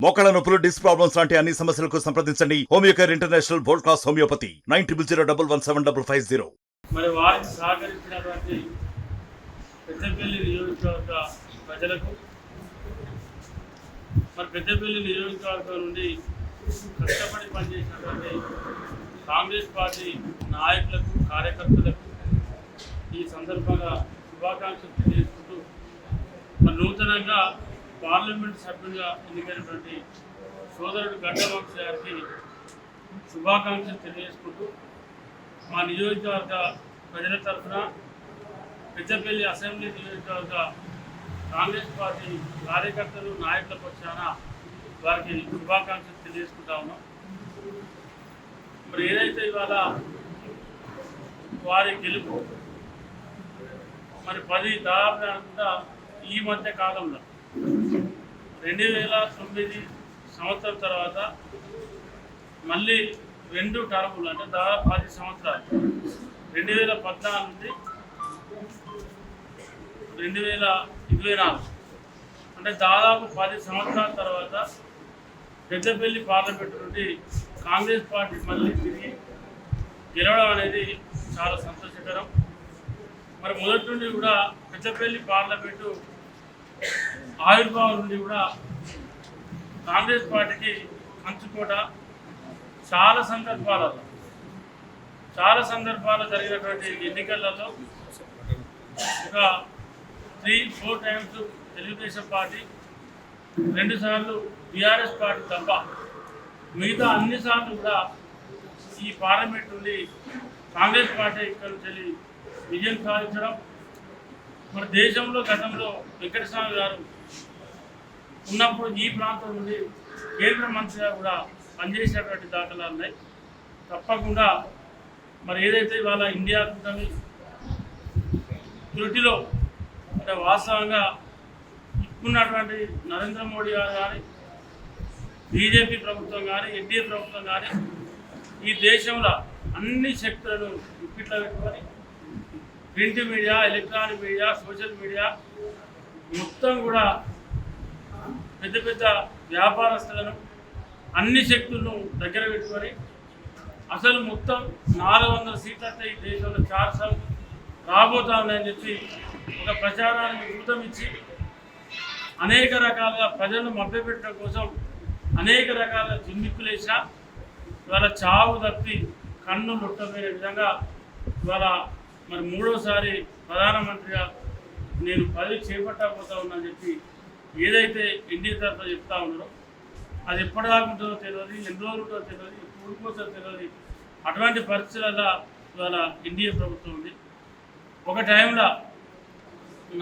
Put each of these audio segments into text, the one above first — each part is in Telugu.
మోకాళ్ళ నొప్పులు, డిస్క్ ప్రాబ్లమ్స్ లాంటి అన్ని సమస్యలకు సంప్రదించండి Homeocare international world class homeopathy 9001175550. మరి వారికి సహకరించినటువంటి పెద్దపల్లి నియోజకవర్గ ప్రజలకు, మరి పెద్దపల్లి నియోజకవర్గం నుండి కష్టపడి పనిచేసినటువంటి కాంగ్రెస్ పార్టీ నాయకులకు, కార్యకర్తలకు ఈ సందర్భంగా శుభాకాంక్షలు తెలియజేసుకుంటూ, మరి నూతనంగా పార్లమెంట్ సభ్యుడిగా ఎన్నికైనటువంటి సోదరుడు గడ్డ వంశీ గారికి శుభాకాంక్షలు తెలియజేసుకుంటూ, మా నియోజకవర్గ ప్రజల తరఫున పెద్దపల్లి అసెంబ్లీ నియోజకవర్గ కాంగ్రెస్ పార్టీ కార్యకర్తలు, నాయకుల పక్షాన వారికి శుభాకాంక్షలు తెలియజేసుకుంటా ఉన్నాం. మరి ఏదైతే ఇవాళ వారి గెలుపు మరి 10 దాదాపుగా ఈ మధ్య కాలంలో 2009 సంవత్సరం తర్వాత మళ్ళీ 2 టర్ములు, అంటే దాదాపు 10 సంవత్సరాలు, 2014 నుండి 2024, అంటే దాదాపు 10 సంవత్సరాల తర్వాత పెద్దపల్లి పార్లమెంటు నుండి కాంగ్రెస్ పార్టీ మళ్ళీ తిరిగి గెలవడం అనేది చాలా సంతోషకరం. మరి మొదటి నుండి కూడా పెద్దపల్లి పార్లమెంటు ఆవిర్భావం నుండి కూడా కాంగ్రెస్ పార్టీకి కంచుకోట. చాలా సందర్భాలు జరిగినటువంటి ఎన్నికలలో ఒక 3-4 టైమ్స్ తెలుగుదేశం పార్టీ, 2 సార్లు టీఆర్ఎస్ పార్టీ తప్ప మిగతా అన్ని సార్లు కూడా ఈ పార్లమెంట్ నుండి కాంగ్రెస్ పార్టీ ఇక్కడ నుంచి విజయం సాధించడం. మన దేశంలో గతంలో వెంకటస్వామి గారు ఉన్నప్పుడు ఈ ప్రాంతం నుండి కేంద్ర మంత్రిగా కూడా పనిచేసేటువంటి దాఖలాలు ఉన్నాయి. తప్పకుండా మరి ఏదైతే ఇవాళ ఇండియా కూటమి త్రుటిలో, అంటే వాస్తవంగా ఇప్పుడున్నటువంటి నరేంద్ర మోడీ గారు కానీ, బీజేపీ ప్రభుత్వం కానీ, ఎన్డీఏ ప్రభుత్వం కానీ ఈ దేశంలో అన్ని శక్తులను ఇప్పట్లో పెట్టుకొని print media, electronic media, social media మొత్తం కూడా పెద్ద పెద్ద వ్యాపారస్తులను, అన్ని శక్తులను దగ్గర పెట్టుకొని అసలు మొత్తం 400 సీట్లతో ఈ దేశంలో 4 సార్లు రాబోతా ఉన్నాయని చెప్పి ఒక ప్రచారానికి ఊతమిచ్చి అనేక రకాలుగా ప్రజలను మభ్యపెట్టడం కోసం అనేక రకాల జిమ్మిక్కులు వేసినా ఇవాళ చావు తప్పి కన్ను లొట్టపోయిన విధంగా ఇవాళ మరి 3వసారి ప్రధానమంత్రిగా నేను పదవి చేపట్టబోతా ఉన్నానని చెప్పి ఏదైతే ఎన్డీఏ తరఫున చెప్తా ఉన్నారో అది ఎప్పటిదాకా ఉంటుందో తెలియదు, ఎన్ని రోజులు ఉంటుందో తెలియదు, ఎప్పుడు ఊడిపోతుందో తెలియదు. అటువంటి పరిస్థితులలో ఇవాళ ఎన్డీఏ ప్రభుత్వం ఉంది. ఒక టైంలో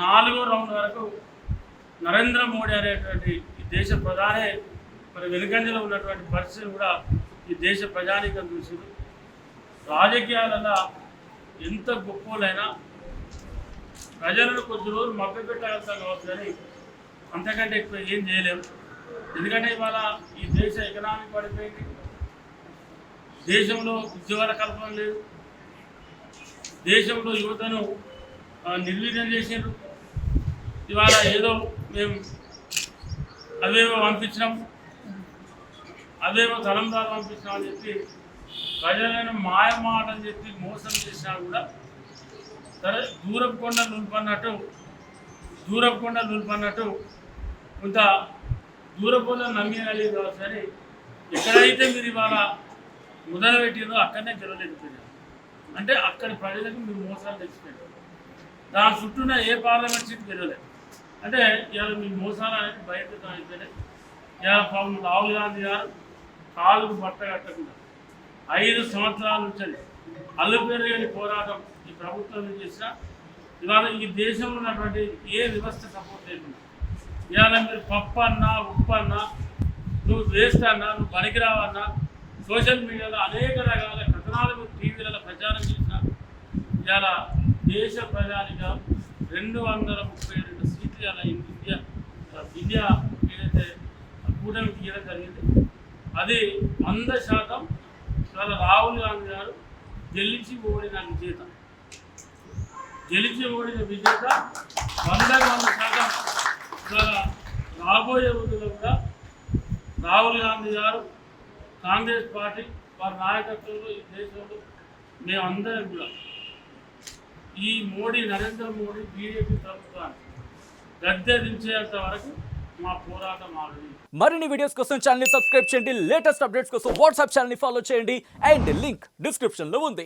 4వ రౌండ్ వరకు నరేంద్ర మోడీ అనేటువంటి ఈ దేశ ప్రధానే మరి వెనుకంజలో ఉన్నటువంటి పరిస్థితులు కూడా ఈ దేశ ప్రజానీకం చూసింది. రాజకీయాలలో ఎంత గొప్పలైనా ప్రజలను కొద్ది రోజులు మభ్యపెట్టగలుగుతాం కావచ్చు, కానీ అంతకంటే ఎక్కువ ఏం చేయలేము. ఎందుకంటే ఇవాళ ఈ దేశ ఎకనామీ పడిపోయింది, దేశంలో ఉద్యోగాల కల్పన లేదు, దేశంలో యువతను నిర్వీర్యం చేసారు. ఇవాళ ఏదో మేము అవేవో పంపించినాం, అవేవో తలంబ్రాలు పంపించినాం అని చెప్పి ప్రజలను మాయమాటని చెప్పి మోసం చేసినా కూడా సరే దూరపు కొండ నులిపన్నట్టు కొంత దూరపోలో నమ్మగలిగి కావచ్చు. కానీ ఎక్కడైతే మీరు ఇవాళ మొదలుపెట్టిందో అక్కడనే గెలవలేకపోయారు. అంటే అక్కడి ప్రజలకు మీరు మోసాలు తెచ్చిపోయారు. దాని చుట్టూన ఏ పార్లమెంట్ సీట్ గెలవలేదు. అంటే ఇవాళ మీ మోసాలు అనేది బయటకు అయిపోయినాయి. ఇవాళ పాపం రాహుల్ గాంధీ గారు కాలుకు బట్ట కట్టకుండా 5 సంవత్సరాల నుంచి అల్లుపేరుగని పోరాటం ఈ ప్రభుత్వం చేసినా ఇవాళ ఈ దేశంలో ఉన్నటువంటి ఏ వ్యవస్థ సపోర్ట్ లేకుండా ఇవాళ మీరు పప్పు అన్నా, ఉప్పు అన్నా, నువ్వు వేస్ట్ అన్నా, నువ్వు పనికిరావన్నా సోషల్ మీడియాలో అనేక రకాల కథనాలు టీవీలలో ప్రచారం చేసిన ఇవాళ దేశ ప్రజానిగా 232 సీట్లు ఇవాళ ఇండియా ఏదైతే కూటమికి ఇవ్వడం జరిగింది. అది 100% ఇవాళ రాహుల్ గాంధీ గారు గెలిచి ఓడిన విజేత 100% ఇవాళ రాబోయే రోజుల్లో కూడా రాహుల్ గాంధీ గారు, కాంగ్రెస్ పార్టీ వారి నాయకత్వంలో ఈ దేశంలో మేమందరం కూడా ఈ నరేంద్ర మోడీ బీజేపీ ప్రభుత్వాన్ని గద్దె దించేంత వరకు మా పోరాటం ఆగదు. మరిన్ని వీడియోస్ కోసం ఛానల్ ని సబ్స్క్రైబ్ చేయండి, లేటెస్ట్ అప్డేట్స్ కోసం వాట్సాప్ ఛానల్ ని ఫాలో చేయండి అండ్ లింక్ డిస్క్రిప్షన్ లో ఉంది.